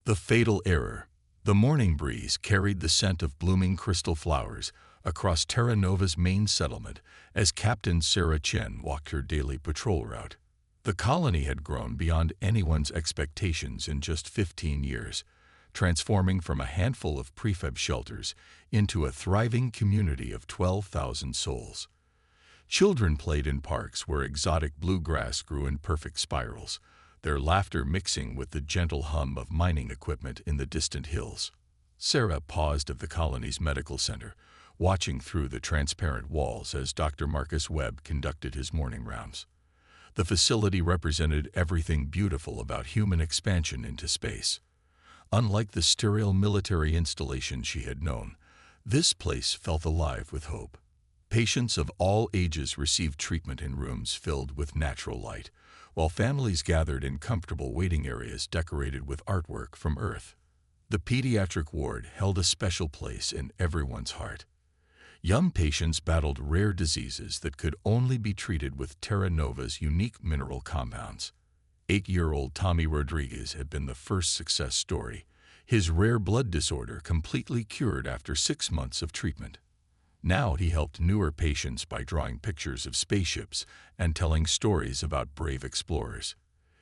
The fatal error. The morning breeze carried the scent of blooming crystal flowers across Terra Nova's main settlement as Captain Sarah Chen walked her daily patrol route. The colony had grown beyond anyone's expectations in just 15 years, transforming from a handful of prefab shelters into a thriving community of 12,000 souls. Children played in parks where exotic bluegrass grew in perfect spirals, their laughter mixing with the gentle hum of mining equipment in the distant hills. Sarah paused at the colony's medical center, watching through the transparent walls as Dr. Marcus Webb conducted his morning rounds. The facility represented everything beautiful about human expansion into space. Unlike the sterile military installation she had known, this place felt alive with hope. Patients of all ages received treatment in rooms filled with natural light, while families gathered in comfortable waiting areas decorated with artwork from Earth. The pediatric ward held a special place in everyone's heart. Young patients battled rare diseases that could only be treated with Terra Nova's unique mineral compounds. 8-year-old Tommy Rodriguez had been the first success story, his rare blood disorder completely cured after 6 months of treatment. Now he helped newer patients by drawing pictures of spaceships and telling stories about brave explorers.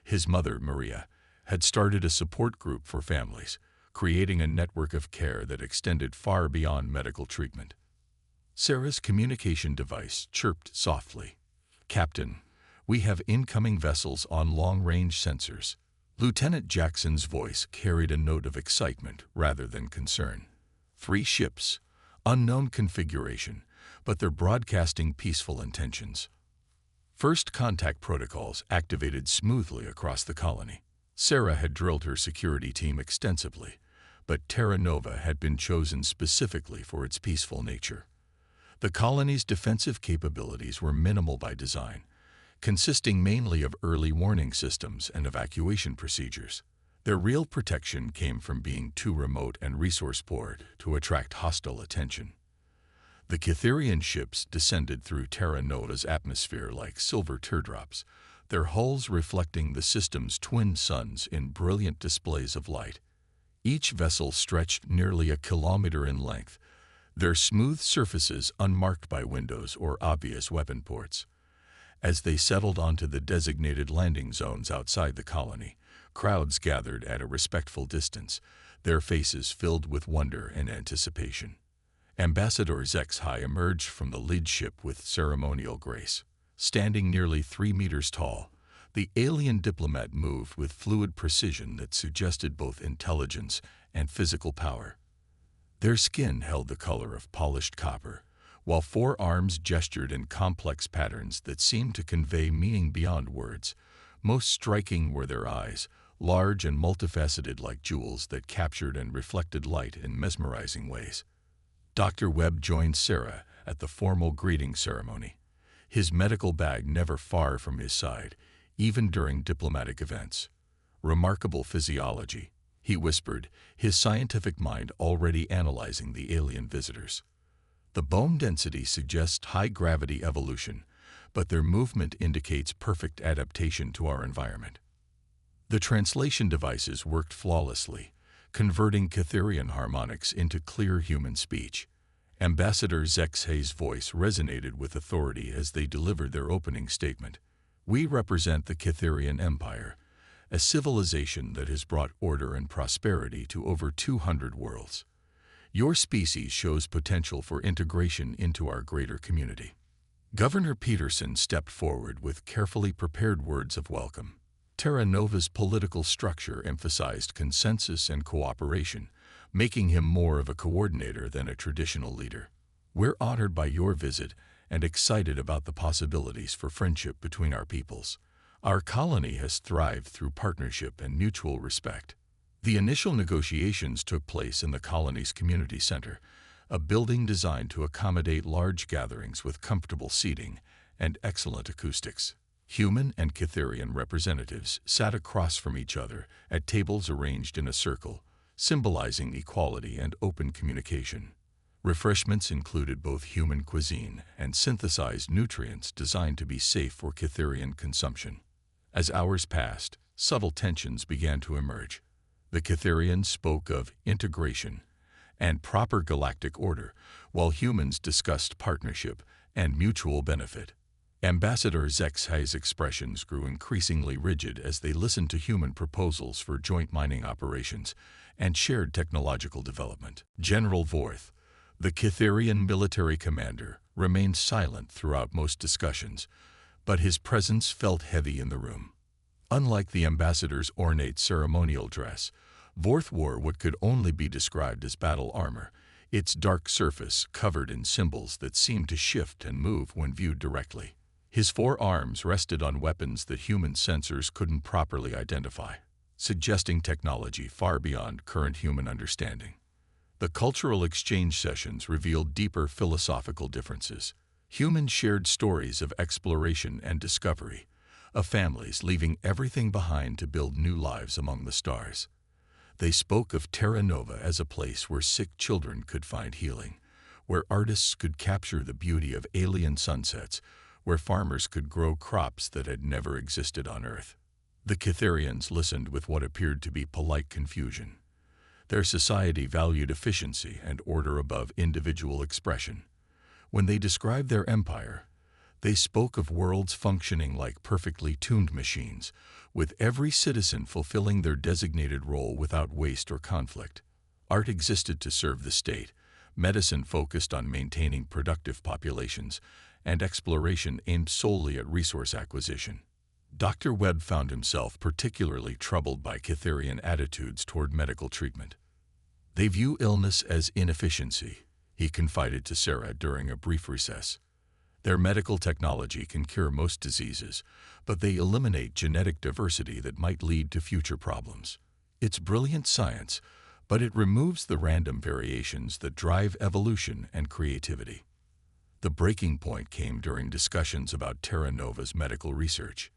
His mother, Maria, had started a support group for families, creating a network of care that extended far beyond medical treatment. Sarah's communication device chirped softly. "Captain, we have incoming vessels on long-range sensors." Lieutenant Jackson's voice carried a note of excitement rather than concern. 3 ships, unknown configuration, but they're broadcasting peaceful intentions. First contact protocols activated smoothly across the colony. Sarah had drilled her security team extensively, but Terra Nova had been chosen specifically for its peaceful nature. The colony's defensive capabilities were minimal by design, consisting mainly of early warning systems and evacuation procedures. Their real protection came from being too remote and resource-poor to attract hostile attention. The Cytherian ships descended through Terra Nova's atmosphere like silver teardrops, their hulls reflecting the system's twin suns in brilliant displays of light. Each vessel stretched nearly a kilometer in length, their smooth surfaces unmarked by windows or obvious weapon ports. As they settled onto the designated landing zones outside the colony, crowds gathered at a respectful distance, their faces filled with wonder and anticipation. Ambassador Zexhai emerged from the lead ship with ceremonial grace. Standing nearly 3 meters tall, the alien diplomat moved with fluid precision that suggested both intelligence and physical power. Their skin held the color of polished copper, while 4 arms gestured in complex patterns that seemed to convey meaning beyond words. Most striking were their eyes, large and multifaceted like jewels that captured and reflected light in mesmerizing ways. Dr. Webb joined Sarah at the formal greeting ceremony, his medical bag never far from his side, even during diplomatic events. "Remarkable physiology," he whispered, his scientific mind already analyzing the alien visitors. "The bone density suggests high-gravity evolution, but their movement indicates perfect adaptation to our environment." The translation devices worked flawlessly, converting Cytherian harmonics into clear human speech. Ambassador Zexhay's voice resonated with authority as they delivered their opening statement. "We represent the Cytherian Empire, a civilization that has brought order and prosperity to over 200 worlds. Your species shows potential for integration into our greater community." Governor Peterson stepped forward with carefully prepared words of welcome. Terra Nova's political structure emphasized consensus and cooperation, making him more of a coordinator than a traditional leader. "We're honored by your visit and excited about the possibilities for friendship between our peoples. Our colony has thrived through partnership and mutual respect." The initial negotiations took place in the colony's community center, a building designed to accommodate large gatherings with comfortable seating and excellent acoustics. Human and Cytherian representatives sat across from each other at tables arranged in a circle, symbolizing equality and open communication. Refreshments included both human cuisine and synthesized nutrients designed to be safe for Cytherian consumption. As hours passed, subtle tensions began to emerge. The Cytherians spoke of integration and proper galactic order, while humans discussed partnership and mutual benefit. Ambassador Zexhai's expressions grew increasingly rigid as they listened to human proposals for joint mining operations and shared technological development. General Vorth, the Cytherian military commander, remained silent throughout most discussions, but his presence felt heavy in the room. Unlike the ambassador's ornate ceremonial dress, Vorth wore what could only be described as battle armor, its dark surface covered in symbols that seemed to shift and move when viewed directly. His four arms rested on weapons that human sensors couldn't properly identify, suggesting technology far beyond current human understanding. The cultural exchange sessions revealed deeper philosophical differences. Humans shared stories of exploration and discovery, of families leaving everything behind to build new lives among the stars. They spoke of Terra Nova as a place where sick children could find healing, where artists could capture the beauty of alien sunsets, where farmers could grow crops that had never existed on Earth. The Cytherians listened with what appeared to be polite confusion. Their society valued efficiency and order above individual expression. When they described their empire, they spoke of worlds functioning like perfectly tuned machines, with every citizen fulfilling their designated role without waste or conflict. Art existed to serve the state, medicine focused on maintaining productive populations, and exploration aimed solely at resource acquisition. Dr. Webb found himself particularly troubled by Cytherian attitudes toward medical treatment. They view illness as inefficiency, he confided to Sarah during a brief recess. Their medical technology can cure most diseases, but they eliminate genetic diversity that might lead to future problems. It's brilliant science, but it removes the random variations that drive evolution and creativity. The breaking point came during discussions about Terra Nova's medical research.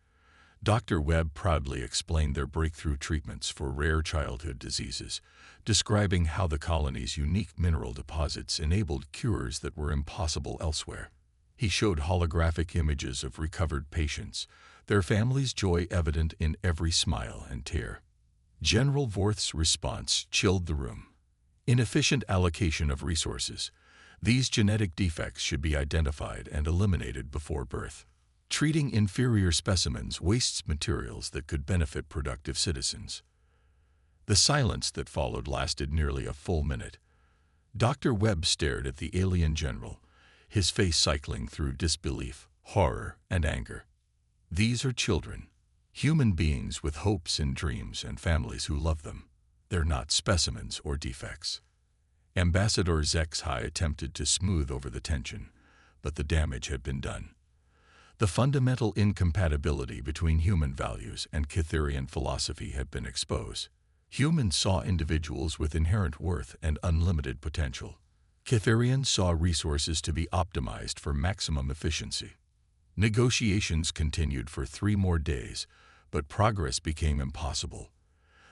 Dr. Webb proudly explained their breakthrough treatments for rare childhood diseases, describing how the colony's unique mineral deposits enabled cures that were impossible elsewhere. He showed holographic images of recovered patients, their families' joy evident in every smile and tear. General Vorth's response chilled the room. Inefficient allocation of resources. These genetic defects should be identified and eliminated before birth. Treating inferior specimens wastes materials that could benefit productive citizens. The silence that followed lasted nearly a full minute. Dr. Webb stared at the alien general, his face cycling through disbelief, horror, and anger. These are children, human beings with hopes and dreams and families who love them. They're not specimens or defects. Ambassador Zexhai attempted to smooth over the tension, but the damage had been done. The fundamental incompatibility between human values and Cytherian philosophy had been exposed. Humans saw individuals with inherent worth and unlimited potential. Cytherians saw resources to be optimized for maximum efficiency. Negotiations continued for 3 more days, but progress became impossible.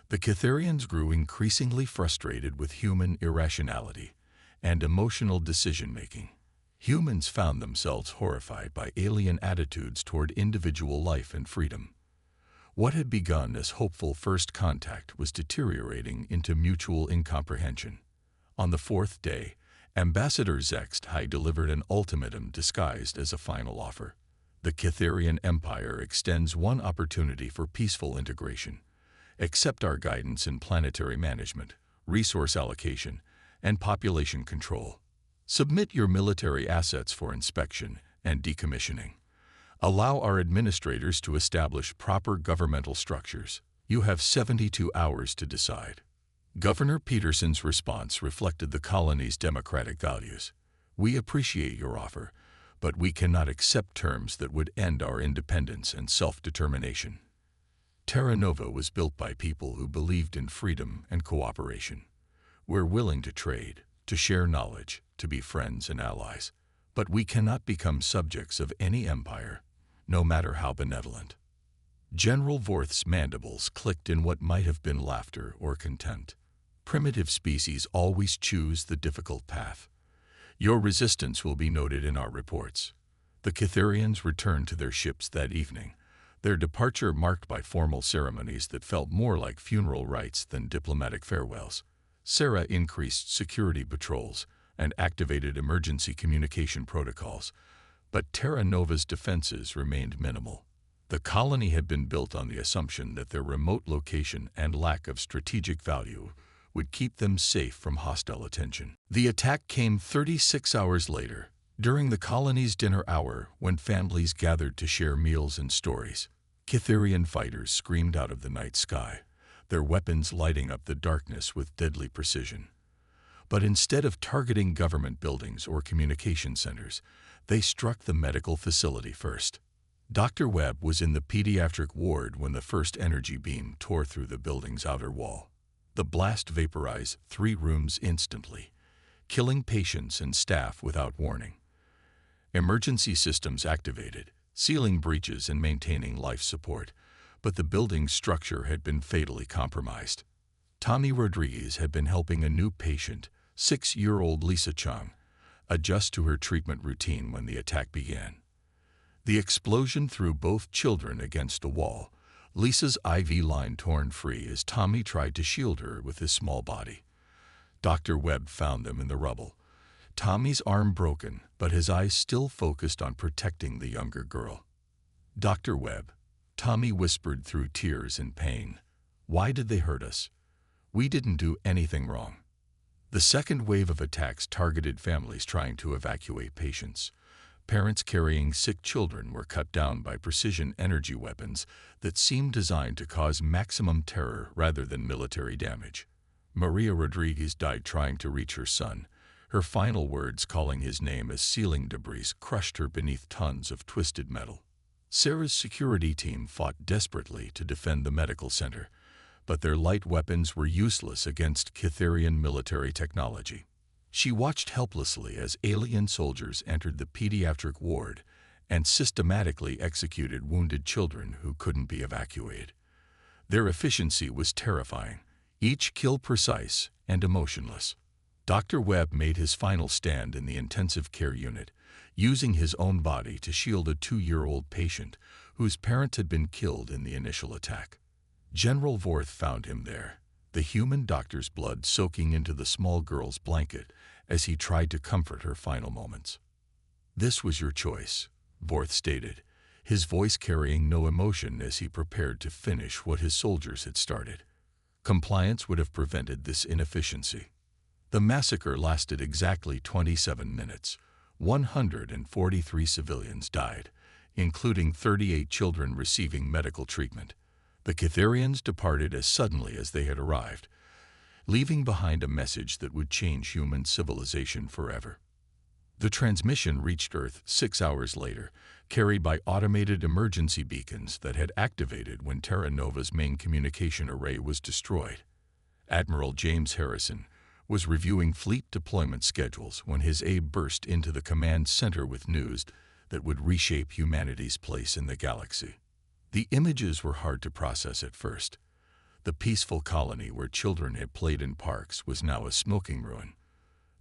The Cytherians grew increasingly frustrated with human irrationality and emotional decision-making. Humans found themselves horrified by alien attitudes toward individual life and freedom. What had begun as hopeful first contact was deteriorating into mutual incomprehension. On the 4th day, Ambassador Zexhai delivered an ultimatum disguised as a final offer. The Cytherian Empire extends one opportunity for peaceful integration. Accept our guidance in planetary management, resource allocation, and population control. Submit your military assets for inspection and decommissioning. Allow our administrators to establish proper governmental structures. You have 72 hours to decide. Governor Peterson's response reflected the colony's democratic values. We appreciate your offer, but we cannot accept terms that would end our independence and self-determination. Terra Nova was built by people who believed in freedom and cooperation. We're willing to trade, to share knowledge, to be friends and allies, but we cannot become subjects of any empire, no matter how benevolent. General Vorth's mandibles clicked in what might have been laughter or contempt. Primitive species always choose the difficult path. Your resistance will be noted in our reports. The Cytherians returned to their ships that evening, their departure marked by formal ceremonies that felt more like funeral rites than diplomatic farewells. Sarah increased security patrols and activated emergency communication protocols, but Terra Nova's defenses remained minimal. The colony had been built on the assumption that their remote location and lack of strategic value would keep them safe from hostile attention. The attack came 36 hours later, during the colony's dinner hour when families gathered to share meals and stories. Cytherian fighters screamed out of the night sky, their weapons lighting up the darkness with deadly precision. But instead of targeting government buildings or communication centers, they struck the medical facility first. Dr. Webb was in the pediatric ward when the first energy beam tore through the building's outer wall. The blast vaporized 3 rooms instantly, killing patients and staff without warning. Emergency systems activated, sealing breaches and maintaining life support, but the building's structure had been fatally compromised. Tommy Rodriguez had been helping a new patient, 6-year-old Lisa Chung, adjust to her treatment routine when the attack began. The explosion threw both children against a wall, Lisa's IV line torn free as Tommy tried to shield her with his small body. Dr. Webb found them in the rubble. Tommy's arm broken, but his eyes still focused on protecting the younger girl. "Dr. Webb," Tommy whispered through tears and pain, "why did they hurt us? We didn't do anything wrong." The second wave of attacks targeted families trying to evacuate patients. Parents carrying sick children were cut down by precision energy weapons that seemed designed to cause maximum terror rather than military damage. Maria Rodriguez died trying to reach her son, her final words calling his name as ceiling debris crushed her beneath tons of twisted metal. Sarah's security team fought desperately to defend the medical center, but their light weapons were useless against Cytherian military technology. She watched helplessly as alien soldiers entered the pediatric ward and systematically executed wounded children who couldn't be evacuated. Their efficiency was terrifying, each kill precise and emotionless. Dr. Webb made his final stand in the intensive care unit, using his own body to shield a 2-year-old patient whose parents had been killed in the initial attack. General Vorth found him there, the human doctor's blood soaking into the small girl's blanket as he tried to comfort her final moments. "This was your choice," Vorth stated, his voice carrying no emotion as he prepared to finish what his soldiers had started. Compliance would have prevented this inefficiency. The massacre lasted exactly 27 minutes. 143 civilians died, including 38 children receiving medical treatment. The Cytherians departed as suddenly as they had arrived, leaving behind a message that would change human civilization forever. The transmission reached Earth 6 hours later, carried by automated emergency beacons that had activated when Terra Nova's main communication array was destroyed. Admiral James Harrison was reviewing fleet deployment schedules when his aide burst into the command center with news that would reshape humanity's place in the galaxy. The images were hard to process at first. The peaceful colony where children had played in parks was now a smoking ruin.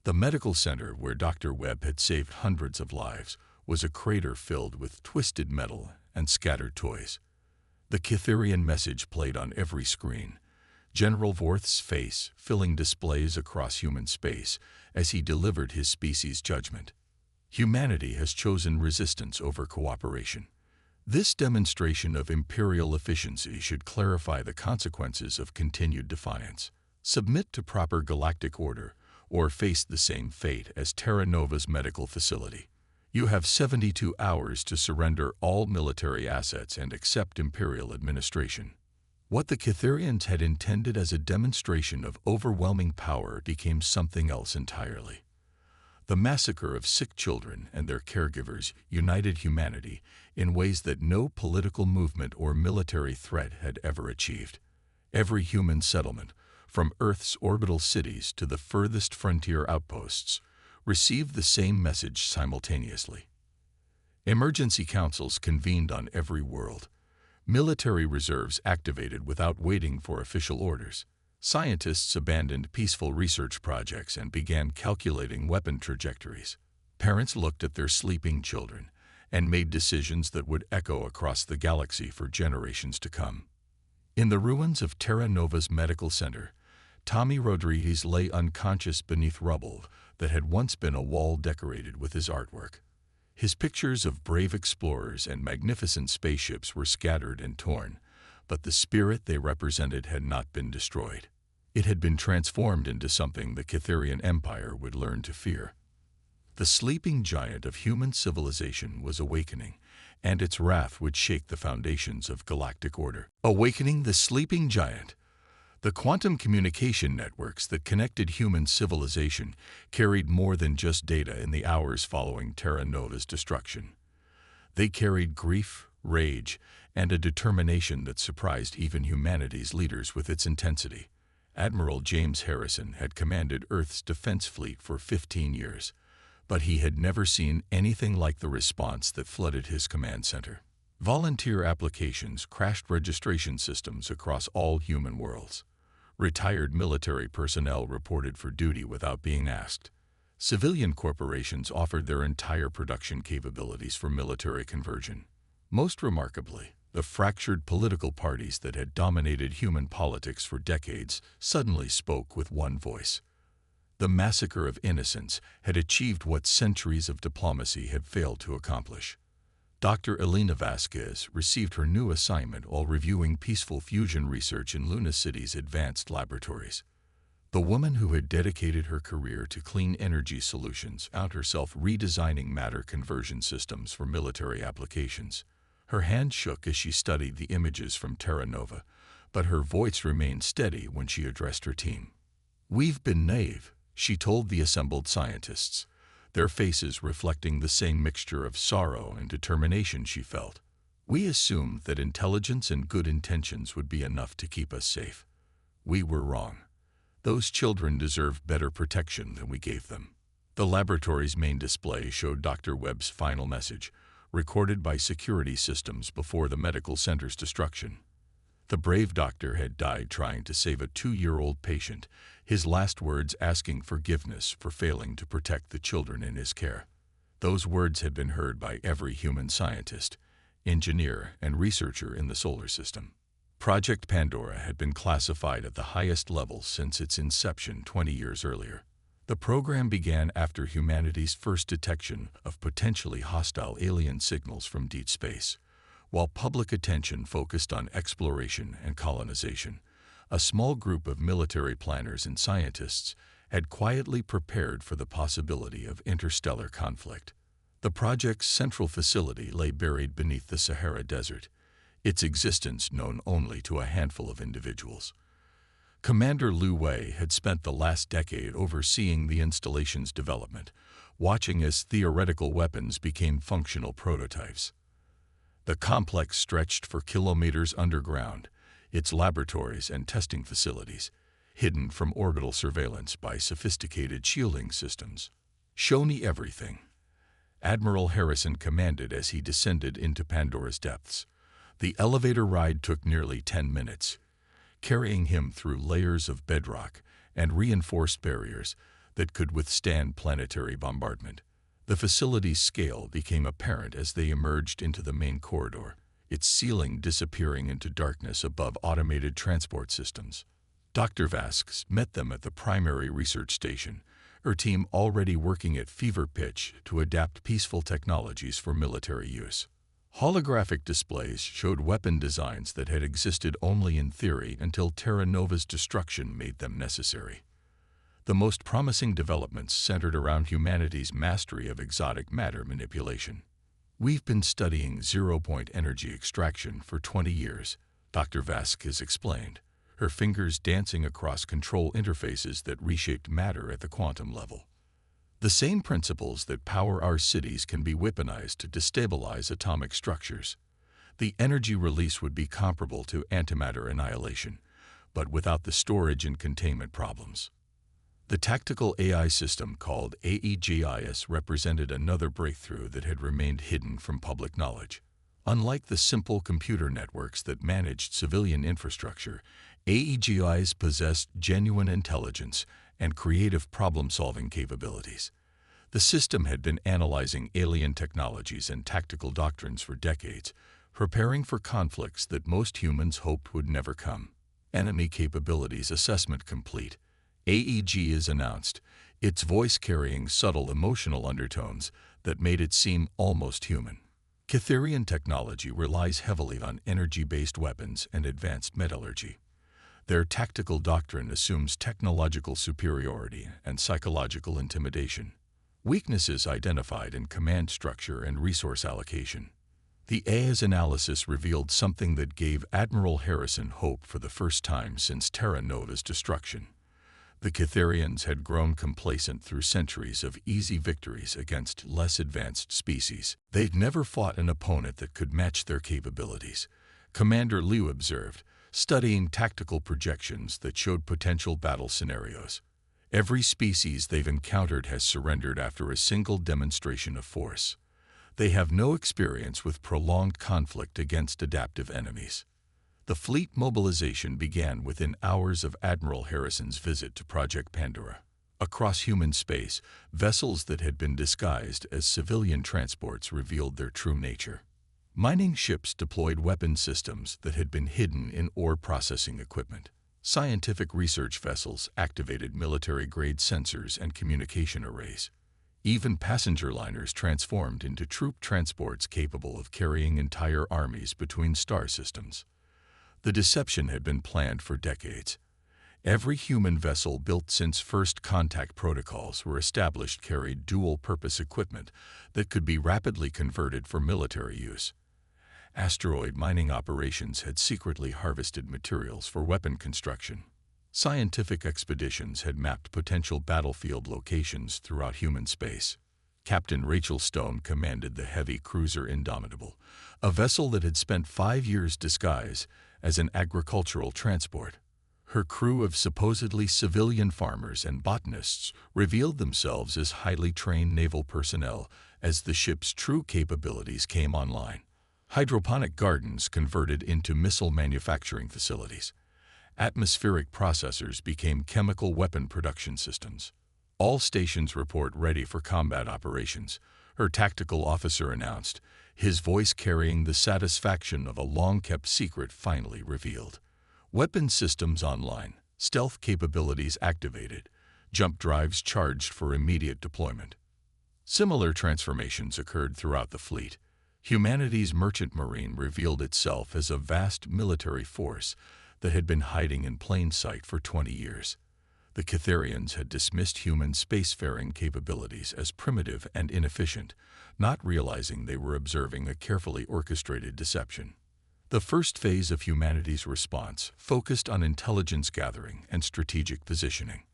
The medical center where Dr. Webb had saved hundreds of lives was a crater filled with twisted metal and scattered toys. The Cytherian message played on every screen, General Vorth's face filling displays across human space as he delivered his species' judgment. Humanity has chosen resistance over cooperation. This demonstration of imperial efficiency should clarify the consequences of continued defiance. Submit to proper galactic order, or face the same fate as Terra Nova's medical facility. You have 72 hours to surrender all military assets and accept imperial administration. What the Cytherians had intended as a demonstration of overwhelming power became something else entirely. The massacre of sick children and their caregivers united humanity in ways that no political movement or military threat had ever achieved. Every human settlement, from Earth's orbital cities to the furthest frontier outposts, received the same message simultaneously. Emergency councils convened on every world. Military reserves activated without waiting for official orders. Scientists abandoned peaceful research projects and began calculating weapon trajectories. Parents looked at their sleeping children, and made decisions that would echo across the galaxy for generations to come. In the ruins of Terra Nova's medical center, Tommy Rodriguez lay unconscious beneath rubble that had once been a wall decorated with his artwork. His pictures of brave explorers and magnificent spaceships were scattered and torn, but the spirit they represented had not been destroyed. It had been transformed into something the Catherian Empire would learn to fear. The sleeping giant of human civilization was awakening, and its wrath would shake the foundations of galactic order. Awakening the sleeping giant. The quantum communication networks that connected human civilization carried more than just data in the hours following Terra Nova's destruction. They carried grief, rage, and a determination that surprised even humanity's leaders with its intensity. Admiral James Harrison had commanded Earth's defense fleet for 15 years, but he had never seen anything like the response that flooded his command center. Volunteer applications crashed registration systems across all human worlds. Retired military personnel reported for duty without being asked. Civilian corporations offered their entire production capabilities for military conversion. Most remarkably, the fractured political parties that had dominated human politics for decades suddenly spoke with one voice. The massacre of innocents had achieved what centuries of diplomacy had failed to accomplish. Dr. Elena Vasquez received her new assignment while reviewing peaceful fusion research in Luna City's advanced laboratories. The woman who had dedicated her career to clean energy solutions found herself redesigning matter conversion systems for military applications. Her hand shook as she studied the images from Terra Nova, but her voice remained steady when she addressed her team. "We've been naive," she told the assembled scientists, their faces reflecting the same mixture of sorrow and determination she felt. "We assumed that intelligence and good intentions would be enough to keep us safe. We were wrong. Those children deserve better protection than we gave them." The laboratory's main display showed Dr. Webb's final message, recorded by security systems before the medical center's destruction. The brave doctor had died trying to save a 2-year-old patient, his last words asking forgiveness for failing to protect the children in his care. Those words had been heard by every human scientist, engineer, and researcher in the solar system. Project Pandora had been classified at the highest level since its inception 20 years earlier. The program began after humanity's first detection of potentially hostile alien signals from deep space. While public attention focused on exploration and colonization, a small group of military planners and scientists had quietly prepared for the possibility of interstellar conflict. The project's central facility lay buried beneath the Sahara Desert, its existence known only to a handful of individuals. Commander Liu Wei had spent the last decade overseeing the installation's development, watching as theoretical weapons became functional prototypes. The complex stretched for kilometers underground, its laboratories and testing facilities, hidden from orbital surveillance by sophisticated shielding systems. "Show me everything," Admiral Harrison commanded as he descended into Pandora's depths. The elevator ride took nearly 10 minutes, carrying him through layers of bedrock and reinforced barriers that could withstand planetary bombardment. The facility's scale became apparent as they emerged into the main corridor, its ceiling disappearing into darkness above automated transport systems. Dr. Vasquez met them at the primary research station, her team already working at fever pitch to adapt peaceful technologies for military use. Holographic displays showed weapon designs that had existed only in theory until Terra Nova's destruction made them necessary. The most promising developments centered around humanity's mastery of exotic matter manipulation. "We've been studying zero-point energy extraction for 20 years, Dr. Vasquez explained, her fingers dancing across control interfaces that reshaped matter at the quantum level. "The same principles that power our cities can be weaponized to destabilize atomic structures. The energy release would be comparable to antimatter annihilation, but without the storage and containment problems." The tactical AI system called AEGIS represented another breakthrough that had remained hidden from public knowledge. Unlike the simple computer networks that managed civilian infrastructure, AEGIS possessed genuine intelligence and creative problem-solving capabilities. The system had been analyzing alien technologies and tactical doctrines for decades, preparing for conflicts that most humans hoped would never come. Enemy capabilities assessment complete. AEG is announced, its voice carrying subtle emotional undertones that made it seem almost human. Cytherian technology relies heavily on energy-based weapons and advanced metallurgy. Their tactical doctrine assumes technological superiority and psychological intimidation. Weaknesses identified in command structure and resource allocation. The AI's analysis revealed something that gave Admiral Harrison hope for the first time since Terra Nova's destruction. The Cytherians had grown complacent through centuries of easy victories against less advanced species. They'd never fought an opponent that could match their capabilities, Commander Liu observed, studying tactical projections that showed potential battle scenarios. Every species they've encountered has surrendered after a single demonstration of force. They have no experience with prolonged conflict against adaptive enemies. The fleet mobilization began within hours of Admiral Harrison's visit to Project Pandora. Across human space, vessels that had been disguised as civilian transports revealed their true nature. Mining ships deployed weapon systems that had been hidden in ore processing equipment. Scientific research vessels activated military-grade sensors and communication arrays. Even passenger liners transformed into troop transports capable of carrying entire armies between star systems. The deception had been planned for decades. Every human vessel built since first contact protocols were established carried dual-purpose equipment that could be rapidly converted for military use. Asteroid mining operations had secretly harvested materials for weapon construction. Scientific expeditions had mapped potential battlefield locations throughout human space. Captain Rachel Stone commanded the heavy cruiser Indomitable, a vessel that had spent 5 years disguised as an agricultural transport. Her crew of supposedly civilian farmers and botanists revealed themselves as highly trained naval personnel as the ship's true capabilities came online. Hydroponic gardens converted into missile manufacturing facilities. Atmospheric processors became chemical weapon production systems. All stations report ready for combat operations, her tactical officer announced, his voice carrying the satisfaction of a long-kept secret finally revealed. Weapon systems online, stealth capabilities activated, jump drives charged for immediate deployment. Similar transformations occurred throughout the fleet. Humanity's merchant marine revealed itself as a vast military force that had been hiding in plain sight for 20 years. The Cytherians had dismissed human spacefaring capabilities as primitive and inefficient, not realizing they were observing a carefully orchestrated deception. The first phase of humanity's response focused on intelligence gathering and strategic positioning.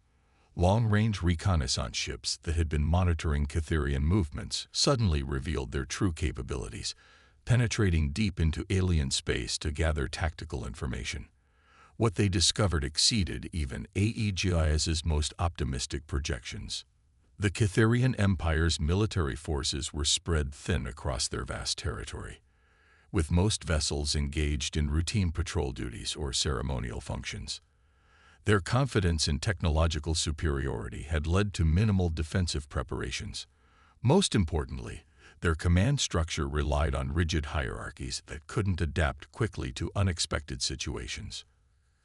Long-range reconnaissance ships that had been monitoring Cytherian movements suddenly revealed their true capabilities, penetrating deep into alien space to gather tactical information. What they discovered exceeded even AEGIS's most optimistic projections. The Cytherian Empire's military forces were spread thin across their vast territory, with most vessels engaged in routine patrol duties or ceremonial functions. Their confidence in technological superiority had led to minimal defensive preparations. Most importantly, their command structure relied on rigid hierarchies that couldn't adapt quickly to unexpected situations.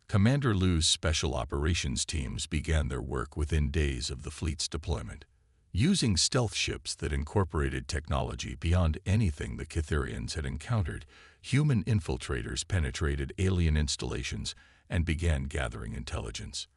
Commander Liu's special operations teams began their work within days of the fleet's deployment. Using stealth ships that incorporated technology beyond anything the Cytherians had encountered, human infiltrators penetrated alien installations and began gathering intelligence.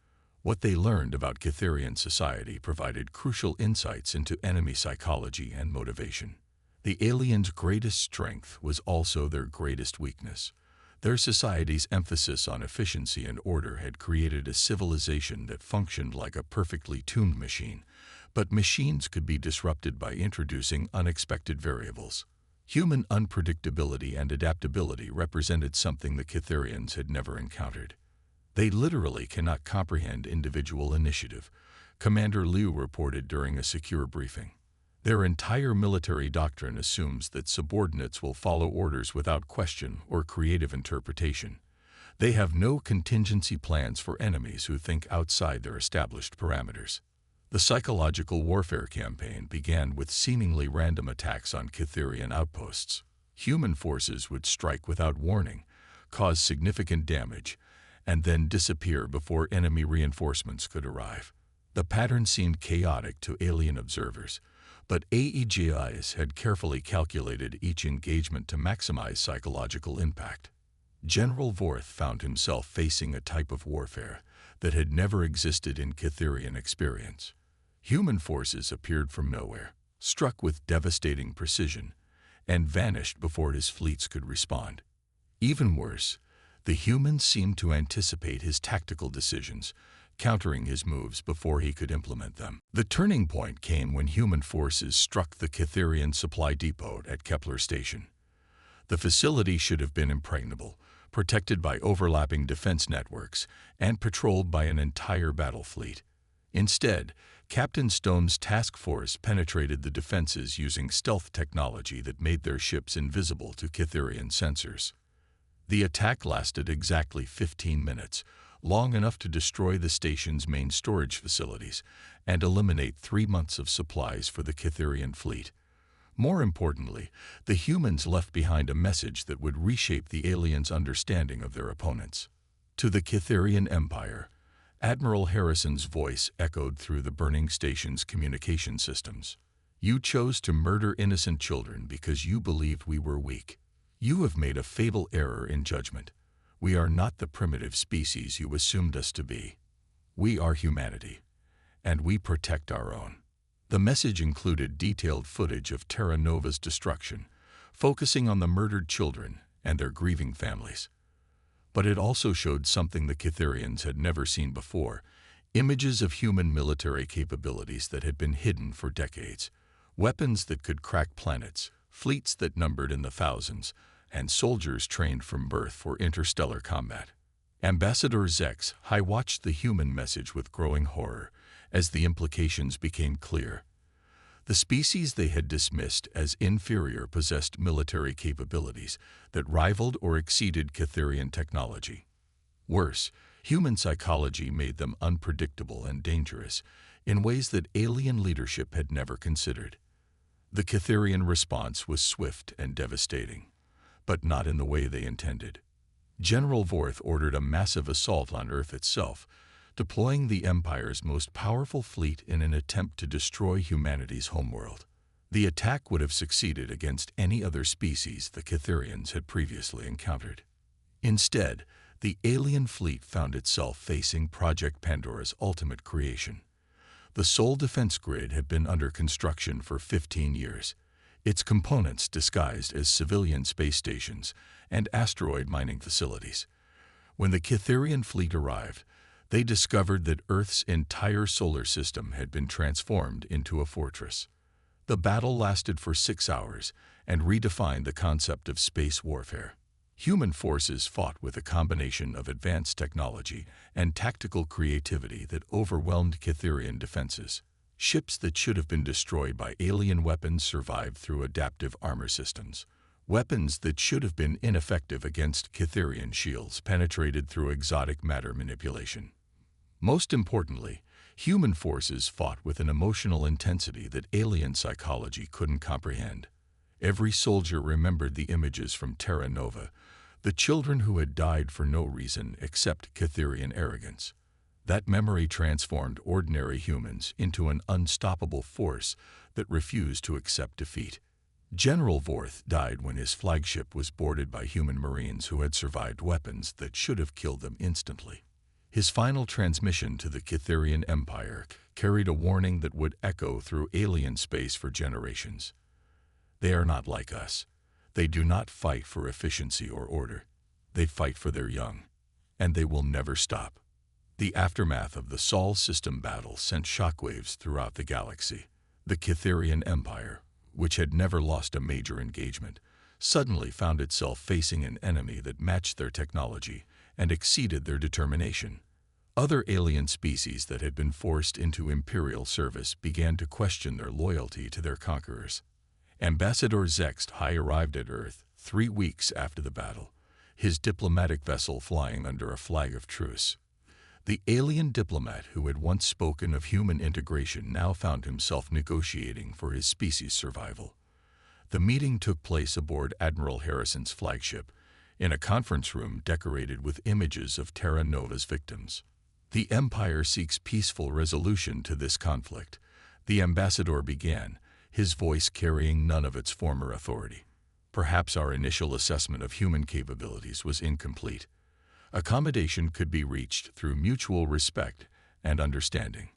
What they learned about Cytherian society provided crucial insights into enemy psychology and motivation. The aliens' greatest strength was also their greatest weakness. Their society's emphasis on efficiency and order had created a civilization that functioned like a perfectly tuned machine, but machines could be disrupted by introducing unexpected variables. Human unpredictability and adaptability represented something the Cytherians had never encountered. They literally cannot comprehend individual initiative, Commander Liu reported during a secure briefing. Their entire military doctrine assumes that subordinates will follow orders without question or creative interpretation. They have no contingency plans for enemies who think outside their established parameters. The psychological warfare campaign began with seemingly random attacks on Cytherian outposts. Human forces would strike without warning, cause significant damage, and then disappear before enemy reinforcements could arrive. The pattern seemed chaotic to alien observers, but AEGIs had carefully calculated each engagement to maximize psychological impact. General Vorth found himself facing a type of warfare that had never existed in Cytherian experience. Human forces appeared from nowhere, struck with devastating precision, and vanished before his fleets could respond. Even worse, the humans seemed to anticipate his tactical decisions, countering his moves before he could implement them. The turning point came when human forces struck the Cytherian supply depot at Kepler Station. The facility should have been impregnable, protected by overlapping defense networks, and patrolled by an entire battle fleet. Instead, Captain Stone's task force penetrated the defenses using stealth technology that made their ships invisible to Cytherian sensors. The attack lasted exactly 15 minutes, long enough to destroy the station's main storage facilities and eliminate 3 months of supplies for the Cytherian fleet. More importantly, the humans left behind a message that would reshape the aliens' understanding of their opponents. To the Cytherian Empire, Admiral Harrison's voice echoed through the burning station's communication systems. "You chose to murder innocent children because you believed we were weak. You have made a fatal error in judgment. We are not the primitive species you assumed us to be. We are humanity, and we protect our own." The message included detailed footage of Terra Nova's destruction, focusing on the murdered children and their grieving families. But it also showed something the Cytherians had never seen before: images of human military capabilities that had been hidden for decades, weapons that could crack planets, fleets that numbered in the thousands, and soldiers trained from birth for interstellar combat. Ambassador Zex watched the human message with growing horror as the implications became clear. The species they had dismissed as inferior possessed military capabilities that rivaled or exceeded Cytherian technology. Worse, human psychology made them unpredictable and dangerous in ways that alien leadership had never considered. The Cytherian response was swift and devastating, but not in the way they intended. General Vorth ordered a massive assault on Earth itself, deploying the Empire's most powerful fleet in an attempt to destroy humanity's homeworld. The attack would have succeeded against any other species the Cytherians had previously encountered. Instead, the alien fleet found itself facing Project Pandora's ultimate creation. The Sol defense grid had been under construction for 15 years, its components disguised as civilian space stations and asteroid mining facilities. When the Cytherian fleet arrived, they discovered that Earth's entire solar system had been transformed into a fortress. The battle lasted for 6 hours and redefined the concept of space warfare. Human forces fought with a combination of advanced technology and tactical creativity that overwhelmed Cytherian defenses. Ships that should have been destroyed by alien weapons survived through adaptive armor systems. Weapons that should have been ineffective against Cytherian shields penetrated through exotic matter manipulation. Most importantly, human forces fought with an emotional intensity that alien psychology couldn't comprehend. Every soldier remembered the images from Terra Nova, the children who had died for no reason except Cytherian arrogance. That memory transformed ordinary humans into an unstoppable force that refused to accept defeat. General Vorth died when his flagship was boarded by human marines who had survived weapons that should have killed them instantly. His final transmission to the Cytherian Empire carried a warning that would echo through alien space for generations. They are not like us. They do not fight for efficiency or order. They fight for their young, and they will never stop. The aftermath of the Sol system battle sent shockwaves throughout the galaxy. The Cytherian Empire, which had never lost a major engagement, suddenly found itself facing an enemy that matched their technology and exceeded their determination. Other alien species that had been forced into imperial service began to question their loyalty to their conquerors. Ambassador Zext arrived at Earth 3 weeks after the battle, his diplomatic vessel flying under a flag of truce. The alien diplomat who had once spoken of human integration now found himself negotiating for his species' survival. The meeting took place aboard Admiral Harrison's flagship, in a conference room decorated with images of Terra Nova's victims. The Empire seeks peaceful resolution to this conflict, the ambassador began, his voice carrying none of its former authority. Perhaps our initial assessment of human capabilities was incomplete. Accommodation could be reached through mutual respect and understanding.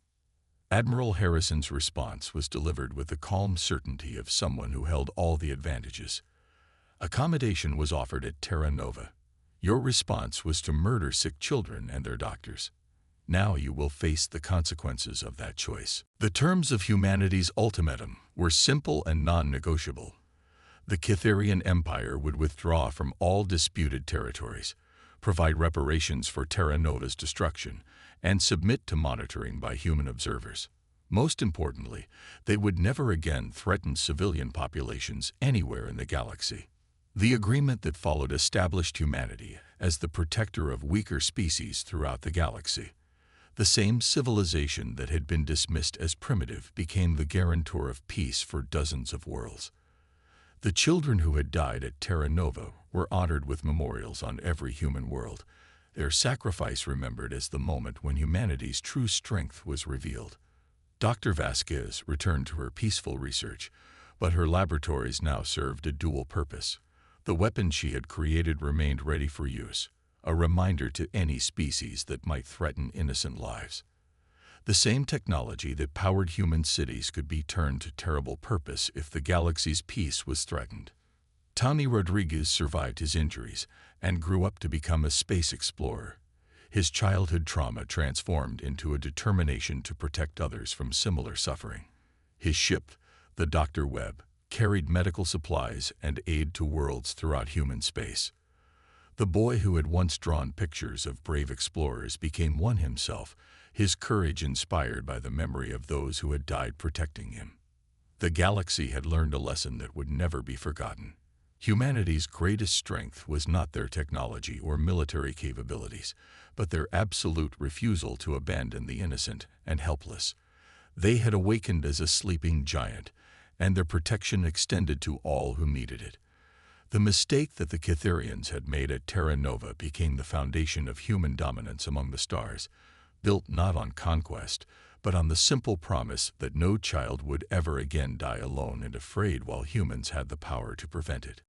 Admiral Harrison's response was delivered with the calm certainty of someone who held all the advantages. Accommodation was offered at Terra Nova. Your response was to murder sick children and their doctors. Now you will face the consequences of that choice. The terms of humanity's ultimatum were simple and non-negotiable. The Cytherian Empire would withdraw from all disputed territories, provide reparations for Terra Nova's destruction, and submit to monitoring by human observers. Most importantly, they would never again threaten civilian populations anywhere in the galaxy. The agreement that followed established humanity as the protector of weaker species throughout the galaxy. The same civilization that had been dismissed as primitive became the guarantor of peace for dozens of worlds. The children who had died at Terra Nova were honored with memorials on every human world, their sacrifice remembered as the moment when humanity's true strength was revealed. Dr. Vasquez returned to her peaceful research, but her laboratories now served a dual purpose. The weapon she had created remained ready for use, a reminder to any species that might threaten innocent lives. The same technology that powered human cities could be turned to terrible purpose if the galaxy's peace was threatened. Tony Rodriguez survived his injuries and grew up to become a space explorer. His childhood trauma transformed into a determination to protect others from similar suffering. His ship, the Dr. Webb, carried medical supplies and aid to worlds throughout human space. The boy who had once drawn pictures of brave explorers became one himself, his courage inspired by the memory of those who had died protecting him. The galaxy had learned a lesson that would never be forgotten. Humanity's greatest strength was not their technology or military capabilities, but their absolute refusal to abandon the innocent and helpless. They had awakened as a sleeping giant, and their protection extended to all who needed it. The mistake that the Cytherians had made at Terra Nova became the foundation of human dominance among the stars, built not on conquest, but on the simple promise that no child would ever again die alone and afraid while humans had the power to prevent it.